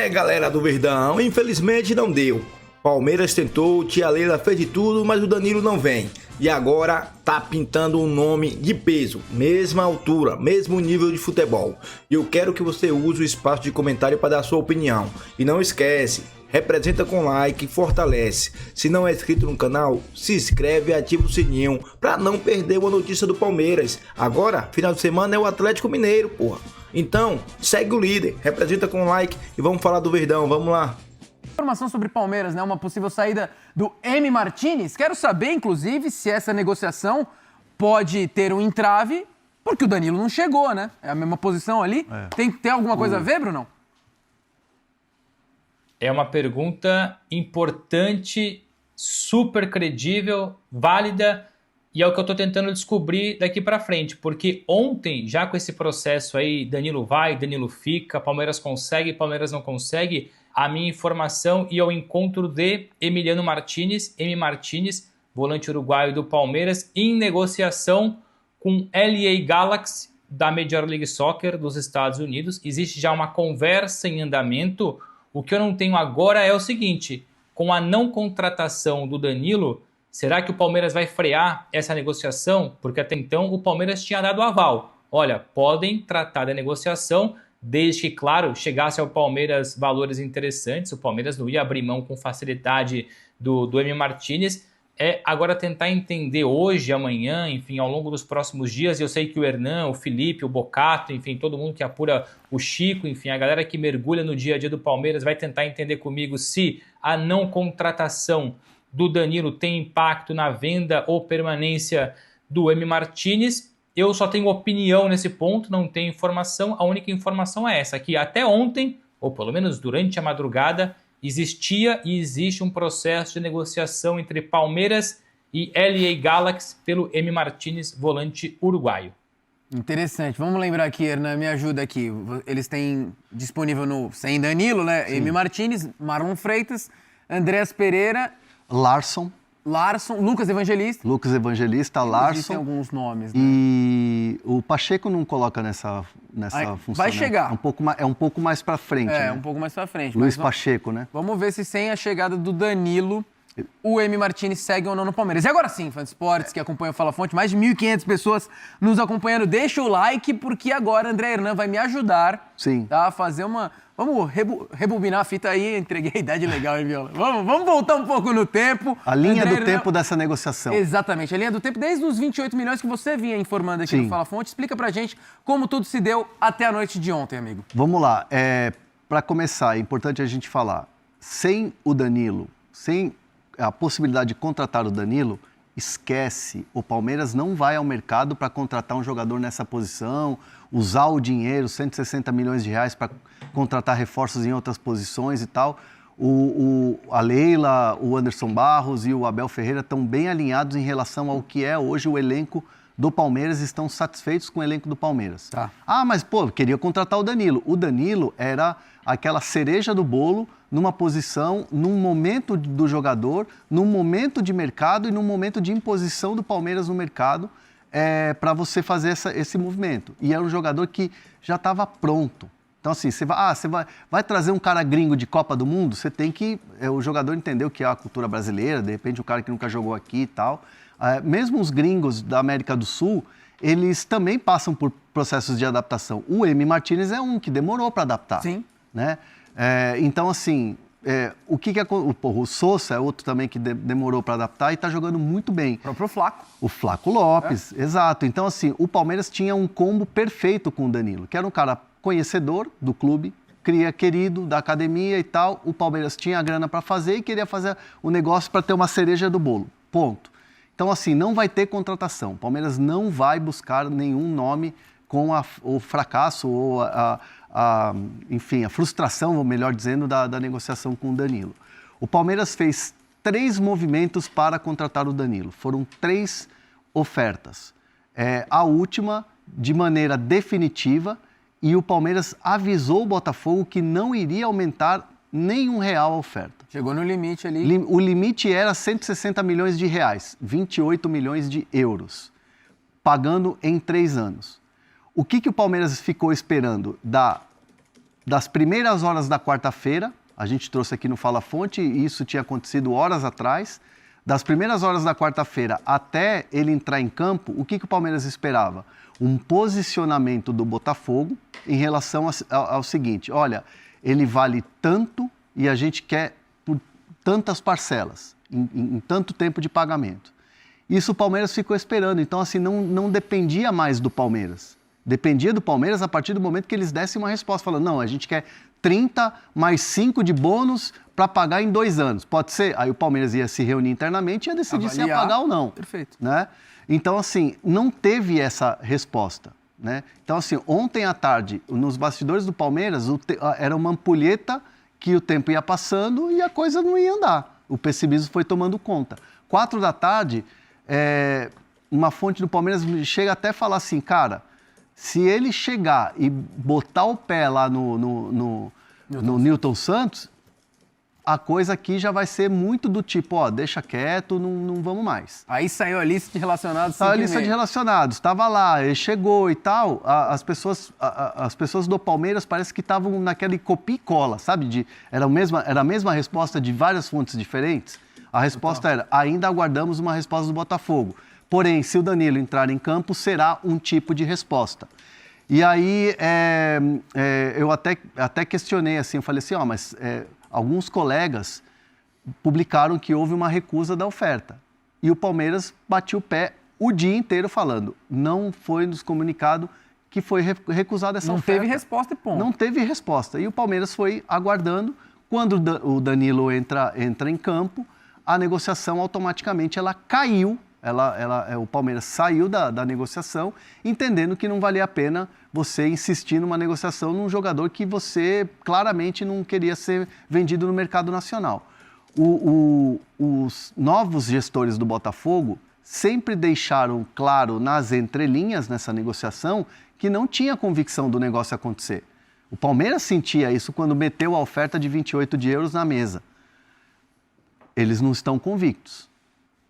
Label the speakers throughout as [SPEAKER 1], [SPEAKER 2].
[SPEAKER 1] Galera do Verdão, infelizmente não deu. Palmeiras tentou, Tia Leila fez de tudo, mas o Danilo não vem. E agora tá pintando um nome de peso, mesma altura, mesmo nível de futebol. E eu quero que você use o espaço de comentário para dar sua opinião. E não esquece, representa com like e fortalece. Se não é inscrito no canal, se inscreve e ativa o sininho para não perder uma notícia do Palmeiras. Agora, final de semana é o Atlético Mineiro, porra. Então, segue o líder, representa com like e vamos falar do Verdão, vamos lá.
[SPEAKER 2] Informação sobre Palmeiras, né? Uma possível saída do M. Martinez. Quero saber, inclusive, se essa negociação pode ter um entrave, porque o Danilo não chegou, né? É a mesma posição ali. Tem alguma coisa a ver, Brunão?
[SPEAKER 3] É uma pergunta importante, super credível, válida, e é o que eu estou tentando descobrir daqui para frente, porque ontem, já com esse processo aí, Danilo vai, Danilo fica, Palmeiras consegue, Palmeiras não consegue, a minha informação ia ao encontro de Emiliano Martinez, M. Martinez, volante uruguaio do Palmeiras, em negociação com LA Galaxy da Major League Soccer dos Estados Unidos. Existe já uma conversa em andamento. O que eu não tenho agora é o seguinte: com a não contratação do Danilo, será que o Palmeiras vai frear essa negociação? Porque até então o Palmeiras tinha dado aval. Olha, podem tratar da negociação, desde que, claro, chegasse ao Palmeiras valores interessantes. O Palmeiras não ia abrir mão com facilidade do M. Martinez. É agora tentar entender hoje, amanhã, enfim, ao longo dos próximos dias. Eu sei que o Hernan, o Felipe, o Bocato, enfim, todo mundo que apura, o Chico, enfim, a galera que mergulha no dia a dia do Palmeiras vai tentar entender comigo se a não contratação do Danilo tem impacto na venda ou permanência do M. Martinez. Eu só tenho opinião nesse ponto, não tenho informação. A única informação é essa, que até ontem, ou pelo menos durante a madrugada, existia e existe um processo de negociação entre Palmeiras e LA Galaxy pelo M. Martinez, volante uruguaio.
[SPEAKER 2] Interessante. Vamos lembrar aqui, Hernan, me ajuda aqui. Eles têm disponível sem Danilo, né? Sim. M. Martinez, Marlon Freitas, Andreas Pereira,
[SPEAKER 4] Larsson,
[SPEAKER 2] Lucas Evangelista,
[SPEAKER 4] Larsson.
[SPEAKER 2] Existem alguns nomes, né?
[SPEAKER 4] E o Pacheco não coloca nessa função.
[SPEAKER 2] Vai chegar.
[SPEAKER 4] Né? É um pouco mais pra frente.
[SPEAKER 2] É,
[SPEAKER 4] né?
[SPEAKER 2] um pouco mais pra frente.
[SPEAKER 4] Luiz Pacheco, né?
[SPEAKER 2] Vamos ver se sem a chegada do Danilo, o M. Martinez segue ou não no Palmeiras. E agora sim, fã de esportes que acompanha o Fala Fonte, mais de 1.500 pessoas nos acompanhando. Deixa o like, porque agora André Hernan vai me ajudar.
[SPEAKER 4] Sim.
[SPEAKER 2] Tá? A fazer uma... Vamos rebobinar a fita aí, entreguei a idade legal, hein, Viola? Vamos voltar um pouco no tempo.
[SPEAKER 4] A linha do tempo dessa negociação.
[SPEAKER 2] Exatamente, a linha do tempo desde os 28 milhões que você vinha informando aqui no Fala Fonte. Explica pra gente como tudo se deu até a noite de ontem, amigo.
[SPEAKER 4] Vamos lá. Para começar, é importante a gente falar. Sem o Danilo, sem a possibilidade de contratar o Danilo, esquece. O Palmeiras não vai ao mercado para contratar um jogador nessa posição, usar o dinheiro, 160 milhões de reais para contratar reforços em outras posições e tal. A Leila, o Anderson Barros e o Abel Ferreira estão bem alinhados em relação ao que é hoje o elenco do Palmeiras, estão satisfeitos com o elenco do Palmeiras.
[SPEAKER 2] Tá.
[SPEAKER 4] Ah, mas pô, queria contratar o Danilo. O Danilo era aquela cereja do bolo numa posição, num momento do jogador, num momento de mercado e num momento de imposição do Palmeiras no mercado para você fazer esse movimento. E era um jogador que já estava pronto. Então, assim, você vai trazer um cara gringo de Copa do Mundo, você tem que... o jogador entender o que é a cultura brasileira, de repente o cara que nunca jogou aqui e tal. Mesmo os gringos da América do Sul, eles também passam por processos de adaptação. O M. Martinez é um que demorou para adaptar.
[SPEAKER 2] Sim.
[SPEAKER 4] Né? Então, assim, o Sousa é outro também que demorou para adaptar e está jogando muito bem.
[SPEAKER 2] O próprio Flaco.
[SPEAKER 4] O Flaco Lopes, exato. Então, assim, o Palmeiras tinha um combo perfeito com o Danilo, que era um cara conhecedor do clube, querido da academia e tal. O Palmeiras tinha a grana para fazer e queria fazer o negócio para ter uma cereja do bolo. Ponto. Então, assim, não vai ter contratação. O Palmeiras não vai buscar nenhum nome com o fracasso ou enfim, a frustração, ou melhor dizendo, da negociação com o Danilo. O Palmeiras fez 3 movimentos para contratar o Danilo. Foram 3 ofertas. A última, de maneira definitiva, e o Palmeiras avisou o Botafogo que não iria aumentar nenhum real a oferta.
[SPEAKER 2] Chegou no limite ali.
[SPEAKER 4] O limite era 160 milhões de reais, 28 milhões de euros, pagando em 3 anos. O que o Palmeiras ficou esperando? das primeiras horas da quarta-feira, a gente trouxe aqui no Fala Fonte, e isso tinha acontecido horas atrás, das primeiras horas da quarta-feira até ele entrar em campo, o que o Palmeiras esperava? Um posicionamento do Botafogo em relação ao seguinte, olha, ele vale tanto e a gente quer por tantas parcelas, em tanto tempo de pagamento. Isso o Palmeiras ficou esperando, então assim, não dependia mais do Palmeiras. Dependia do Palmeiras a partir do momento que eles dessem uma resposta, falando, não, a gente quer 30 mais 5 de bônus para pagar em 2 anos. Pode ser? Aí o Palmeiras ia se reunir internamente e ia decidir se ia pagar ou não.
[SPEAKER 2] Perfeito.
[SPEAKER 4] Né? Então, assim, não teve essa resposta. Né? Então, assim, ontem à tarde, nos bastidores do Palmeiras, era uma ampulheta que o tempo ia passando e a coisa não ia andar. O pessimismo foi tomando conta. 4 da tarde, uma fonte do Palmeiras chega até a falar assim, cara, se ele chegar e botar o pé lá no Newton Santos, a coisa aqui já vai ser muito do tipo, ó, deixa quieto, não vamos mais.
[SPEAKER 2] Aí saiu a lista de relacionados.
[SPEAKER 4] Saiu a lista de relacionados, estava lá, ele chegou e tal, as pessoas do Palmeiras parece que estavam naquele copia e cola, sabe? Era a mesma resposta de várias fontes diferentes. A resposta era, ainda aguardamos uma resposta do Botafogo. Porém, se o Danilo entrar em campo, será um tipo de resposta. E aí, eu até questionei assim, eu falei assim, mas alguns colegas publicaram que houve uma recusa da oferta. E o Palmeiras bateu o pé o dia inteiro falando, não foi nos comunicado que foi recusada essa oferta.
[SPEAKER 2] Não teve resposta e ponto.
[SPEAKER 4] Não teve resposta. E o Palmeiras foi aguardando. Quando o Danilo entra em campo, a negociação automaticamente ela caiu. O Palmeiras saiu da negociação, entendendo que não valia a pena você insistir numa negociação num jogador que você claramente não queria ser vendido no mercado nacional. Os novos gestores do Botafogo sempre deixaram claro nas entrelinhas nessa negociação que não tinha convicção do negócio acontecer. O Palmeiras sentia isso quando meteu a oferta de 28 de euros na mesa. Eles não estão convictos.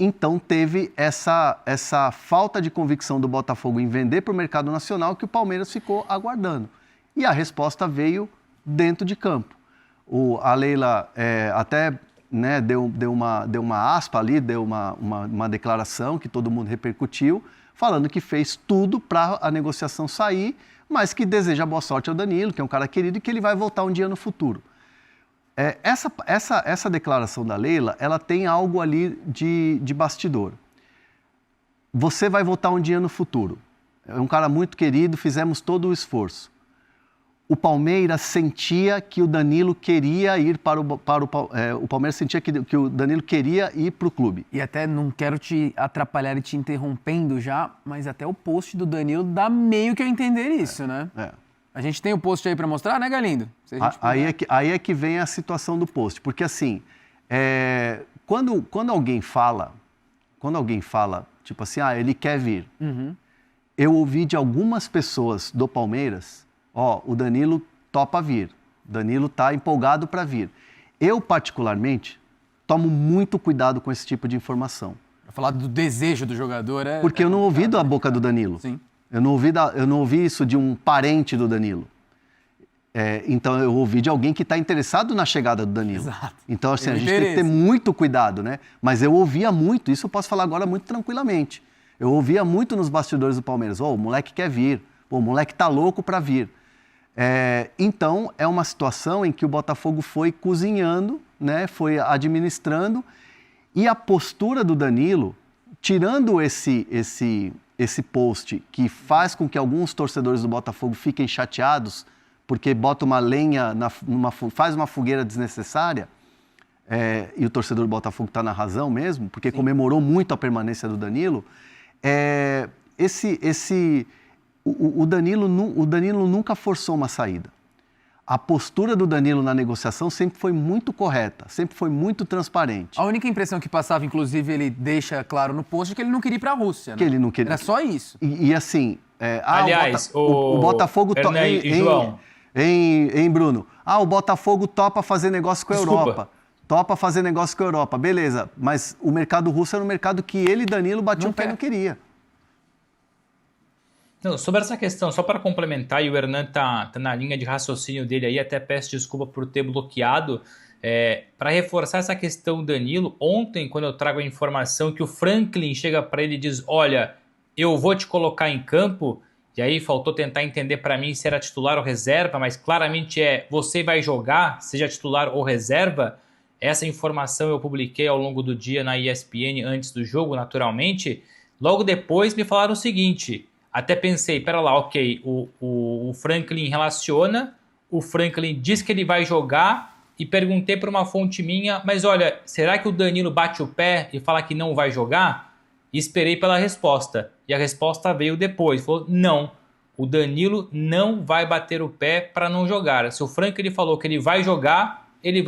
[SPEAKER 4] Então teve essa falta de convicção do Botafogo em vender para o mercado nacional que o Palmeiras ficou aguardando. E a resposta veio dentro de campo. A Leila até deu uma aspa ali, deu uma declaração que todo mundo repercutiu, falando que fez tudo para a negociação sair, mas que deseja boa sorte ao Danilo, que é um cara querido e que ele vai voltar um dia no futuro. Essa declaração da Leila, ela tem algo ali de bastidor. Você vai voltar um dia no futuro. É um cara muito querido, fizemos todo o esforço. O Palmeiras sentia que o Danilo queria ir o Palmeiras sentia que o Danilo queria ir para o clube.
[SPEAKER 2] E até não quero te atrapalhar e te interrompendo já, mas até o post do Danilo dá meio que a entender isso, né? A gente tem o post aí para mostrar, né, Galindo?
[SPEAKER 4] Aí é que vem a situação do post. Porque, assim, quando alguém fala, tipo assim, ele quer vir.
[SPEAKER 2] Uhum.
[SPEAKER 4] Eu ouvi de algumas pessoas do Palmeiras, o Danilo topa vir. O Danilo está empolgado para vir. Eu, particularmente, tomo muito cuidado com esse tipo de informação.
[SPEAKER 2] Pra falar do desejo do jogador
[SPEAKER 4] Porque eu não ouvi da boca do Danilo.
[SPEAKER 2] Sim.
[SPEAKER 4] Eu não ouvi isso de um parente do Danilo. Então, eu ouvi de alguém que está interessado na chegada do Danilo.
[SPEAKER 2] Exato.
[SPEAKER 4] Então, assim, a gente tem que ter muito cuidado, né? Mas eu ouvia muito, isso eu posso falar agora muito tranquilamente. Eu ouvia muito nos bastidores do Palmeiras, o moleque quer vir, o moleque tá louco para vir. Então, é uma situação em que o Botafogo foi cozinhando, né? Foi administrando, e a postura do Danilo, tirando esse post que faz com que alguns torcedores do Botafogo fiquem chateados, porque bota uma lenha, faz uma fogueira desnecessária, e o torcedor do Botafogo está na razão mesmo, porque comemorou muito a permanência do Danilo, o Danilo nunca forçou uma saída. A postura do Danilo na negociação sempre foi muito correta, sempre foi muito transparente.
[SPEAKER 2] A única impressão que passava, inclusive, ele deixa claro no post, é que ele não queria ir para a Rússia, né?
[SPEAKER 4] Que ele não queria.
[SPEAKER 2] Era só isso.
[SPEAKER 4] E assim...
[SPEAKER 3] Aliás,
[SPEAKER 4] o Botafogo...
[SPEAKER 3] João.
[SPEAKER 4] Bruno? O Botafogo topa fazer negócio com a Europa. Topa fazer negócio com a Europa, beleza. Mas o mercado russo era um mercado que ele, Danilo, batia o pé e não queria.
[SPEAKER 3] Não, sobre essa questão, só para complementar, e o Hernan tá na linha de raciocínio dele aí, até peço desculpa por ter bloqueado, para reforçar essa questão, Danilo, ontem, quando eu trago a informação que o Franklin chega para ele e diz, olha, eu vou te colocar em campo, e aí faltou tentar entender para mim se era titular ou reserva, mas claramente você vai jogar, seja titular ou reserva. Essa informação eu publiquei ao longo do dia na ESPN antes do jogo, naturalmente. Logo depois me falaram o seguinte, até pensei, pera lá, ok, o Franklin relaciona, o Franklin diz que ele vai jogar e perguntei para uma fonte minha, mas olha, será que o Danilo bate o pé e fala que não vai jogar? E esperei pela resposta. E a resposta veio depois. Falou, não, o Danilo não vai bater o pé para não jogar. Se o Franklin falou que ele vai jogar, ele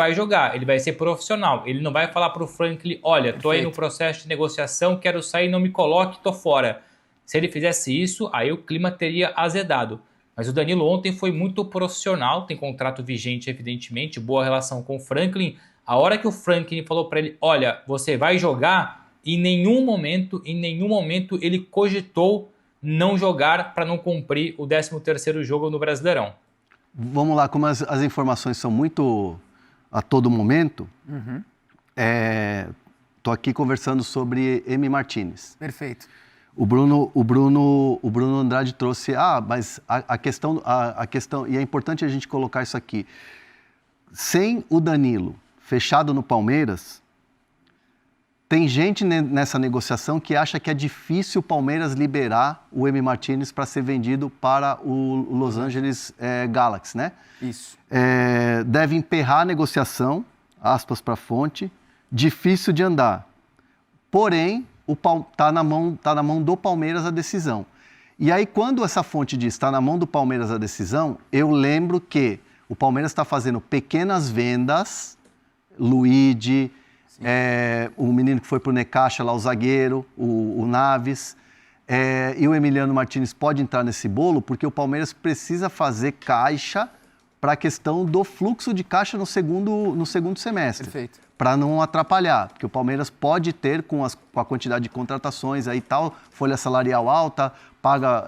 [SPEAKER 3] vai ser profissional. Ele não vai falar para o Franklin, olha, tô aí no processo de negociação, quero sair, não me coloque, tô fora. Se ele fizesse isso, aí o clima teria azedado. Mas o Danilo ontem foi muito profissional, tem contrato vigente, evidentemente, boa relação com o Franklin. A hora que o Franklin falou para ele, olha, você vai jogar, em nenhum momento ele cogitou não jogar para não cumprir o 13º jogo no Brasileirão.
[SPEAKER 4] Vamos lá, como as informações são muito a todo momento, tô aqui conversando sobre Emi Martinez.
[SPEAKER 2] Perfeito.
[SPEAKER 4] O Bruno Andrade trouxe, mas a questão, e é importante a gente colocar isso aqui, sem o Danilo fechado no Palmeiras, tem gente nessa negociação que acha que é difícil o Palmeiras liberar o Emi Martinez para ser vendido para o Los Angeles Galaxy, né?
[SPEAKER 2] Isso.
[SPEAKER 4] Deve emperrar a negociação, aspas para a fonte, difícil de andar. Porém, tá na mão do Palmeiras a decisão. E aí, quando essa fonte diz está na mão do Palmeiras a decisão, eu lembro que o Palmeiras está fazendo pequenas vendas, Luigi, o menino que foi para o Necaxa, lá o zagueiro, o Naves, e o Emiliano Martinez pode entrar nesse bolo, porque o Palmeiras precisa fazer caixa para a questão do fluxo de caixa no segundo semestre. Perfeito. Para não atrapalhar, porque o Palmeiras pode ter, com a quantidade de contratações aí tal, folha salarial alta, paga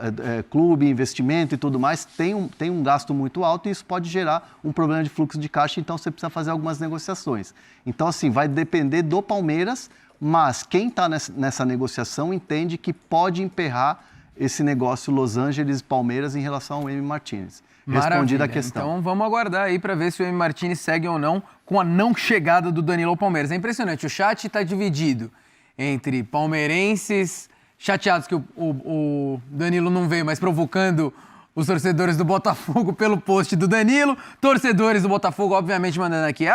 [SPEAKER 4] clube, investimento e tudo mais, tem um gasto muito alto e isso pode gerar um problema de fluxo de caixa, então você precisa fazer algumas negociações. Então, assim, vai depender do Palmeiras, mas quem está nessa negociação entende que pode emperrar esse negócio Los Angeles e Palmeiras em relação ao Emi Martinez. Respondida a questão.
[SPEAKER 2] Então vamos aguardar aí para ver se o Emi Martinez segue ou não com a não chegada do Danilo ao Palmeiras. É impressionante, o chat está dividido entre palmeirenses chateados que o Danilo não veio, mas provocando os torcedores do Botafogo pelo post do Danilo, torcedores do Botafogo obviamente mandando aqui,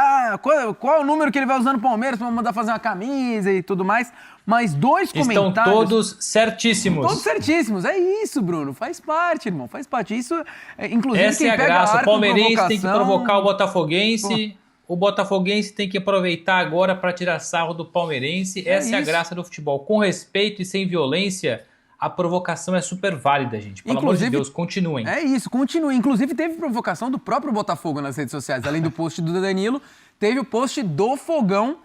[SPEAKER 2] qual é o número que ele vai usar no Palmeiras para mandar fazer uma camisa e tudo mais, mas dois comentários...
[SPEAKER 3] Estão todos certíssimos.
[SPEAKER 2] Todos certíssimos, é isso, Bruno, faz parte, irmão, faz parte, isso, inclusive
[SPEAKER 3] essa
[SPEAKER 2] quem
[SPEAKER 3] é a
[SPEAKER 2] pega
[SPEAKER 3] graça,
[SPEAKER 2] a
[SPEAKER 3] o palmeirense tem que provocar o botafoguense, o botafoguense tem que aproveitar agora para tirar sarro do palmeirense, essa é a graça do futebol, com respeito e sem violência. A provocação é super válida, gente. Pelo amor de Deus, continuem.
[SPEAKER 2] É isso, continuem. Inclusive, teve provocação do próprio Botafogo nas redes sociais. Além do post do Danilo, teve o post do Fogão,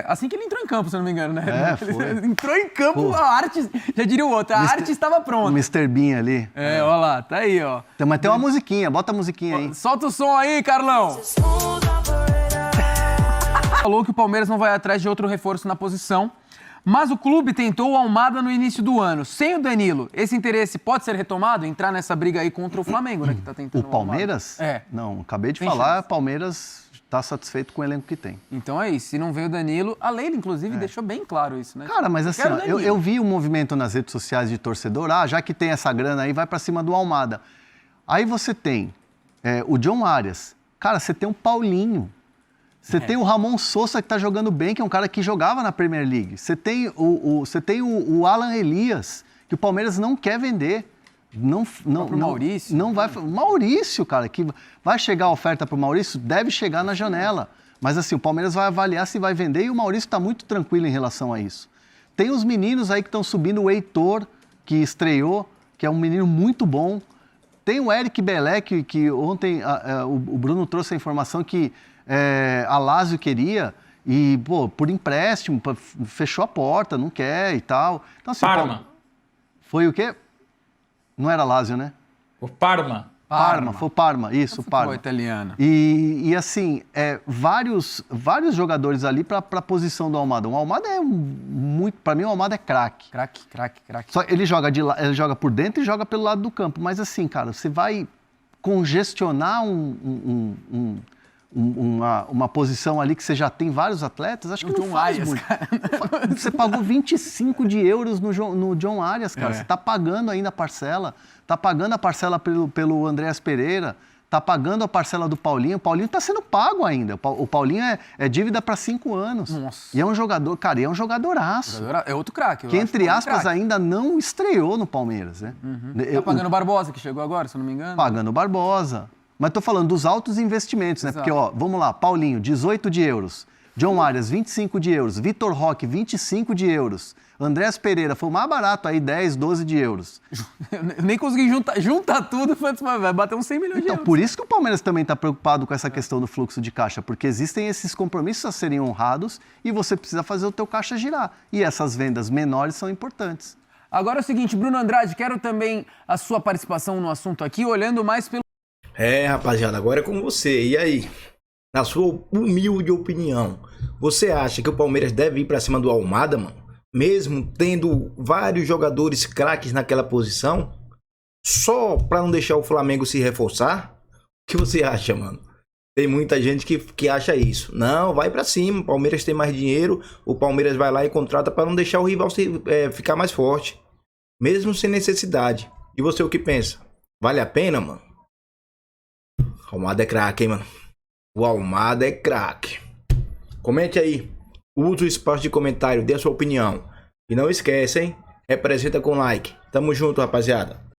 [SPEAKER 2] assim que ele entrou em campo, se eu não me engano, né?
[SPEAKER 4] Foi.
[SPEAKER 2] Entrou em campo, a arte, já diria o outro, a arte estava pronta.
[SPEAKER 4] O Mr. Bean ali.
[SPEAKER 2] Olha lá, tá aí, ó.
[SPEAKER 4] Mas tem uma musiquinha, bota a musiquinha aí.
[SPEAKER 2] Solta o som aí, Carlão. Falou que o Palmeiras não vai atrás de outro reforço na posição. Mas o clube tentou o Almada no início do ano. Sem o Danilo, esse interesse pode ser retomado? Entrar nessa briga aí contra o Flamengo, né? Que tá tentando
[SPEAKER 4] o Palmeiras? Não, acabei de falar, o Palmeiras está satisfeito com o elenco que tem.
[SPEAKER 2] Então é isso, se não veio o Danilo, a Leila, inclusive, deixou bem claro isso, né?
[SPEAKER 4] Cara, mas assim, eu vi um movimento nas redes sociais de torcedor, já que tem essa grana aí, vai para cima do Almada. Aí você tem o John Arias, cara, você tem o Paulinho, você tem o Ramon Sousa, que está jogando bem, que é um cara que jogava na Premier League. Você tem o Alan Elias, que o Palmeiras não quer vender.
[SPEAKER 2] Maurício?
[SPEAKER 4] Não vai. Maurício, cara, que vai chegar a oferta para o Maurício, deve chegar na janela. Mas assim, o Palmeiras vai avaliar se vai vender e o Maurício está muito tranquilo em relação a isso. Tem os meninos aí que estão subindo, o Heitor, que estreou, que é um menino muito bom. Tem o Eric Belé, que ontem o Bruno trouxe a informação que a Lazio queria e, por empréstimo, fechou a porta, não quer e tal. Então, assim,
[SPEAKER 3] Parma.
[SPEAKER 4] Foi o quê? Não era Lazio, né?
[SPEAKER 3] O Parma.
[SPEAKER 4] Parma, foi o Parma, isso, o
[SPEAKER 2] Futebol
[SPEAKER 4] Parma.
[SPEAKER 2] italiano.
[SPEAKER 4] E assim, vários jogadores ali para a posição do Almada. O Almada é muito, para mim o Almada é craque.
[SPEAKER 2] Craque.
[SPEAKER 4] Só ele joga por dentro e joga pelo lado do campo. Mas assim, cara, você vai congestionar uma posição ali que você já tem vários atletas, acho que não faz muito. Você pagou 25 de euros no John Arias, cara. Você tá pagando ainda a parcela. Tá pagando a parcela pelo Andréas Pereira. Tá pagando a parcela do Paulinho. O Paulinho tá sendo pago ainda. O Paulinho é dívida para 5 anos.
[SPEAKER 2] Nossa.
[SPEAKER 4] E é um jogador, cara, é um jogadoraço.
[SPEAKER 2] É outro craque.
[SPEAKER 4] Que, entre aspas, ainda não estreou no Palmeiras, né?
[SPEAKER 2] Tá pagando o Barbosa, que chegou agora, se eu não me engano.
[SPEAKER 4] Pagando o Barbosa. Mas tô falando dos altos investimentos, né?
[SPEAKER 2] Exato.
[SPEAKER 4] Porque, ó, vamos lá, Paulinho, 18 de euros. John Arias, 25 de euros. Vitor Roque, 25 de euros. Andréas Pereira, foi o mais barato aí, 10, 12 de euros.
[SPEAKER 2] Eu nem consegui juntar tudo, vai bater uns 100 milhões de
[SPEAKER 4] Então,
[SPEAKER 2] euros.
[SPEAKER 4] por isso que o Palmeiras também está preocupado com essa questão do fluxo de caixa, porque existem esses compromissos a serem honrados e você precisa fazer o teu caixa girar. E essas vendas menores são importantes.
[SPEAKER 2] Agora é o seguinte, Bruno Andrade, quero também a sua participação no assunto aqui, olhando mais pelo...
[SPEAKER 1] Rapaziada, agora é com você. E aí? Na sua humilde opinião, você acha que o Palmeiras deve ir pra cima do Almada, mano? Mesmo tendo vários jogadores craques naquela posição? Só pra não deixar o Flamengo se reforçar? O que você acha, mano? Tem muita gente que acha isso. Não, vai pra cima. O Palmeiras tem mais dinheiro. O Palmeiras vai lá e contrata pra não deixar o rival ficar mais forte. Mesmo sem necessidade. E você o que pensa? Vale a pena, mano? O Almada é craque, hein, mano? O Almada é craque. Comente aí. Use o espaço de comentário. Dê a sua opinião. E não esquece, hein? Representa com like. Tamo junto, rapaziada.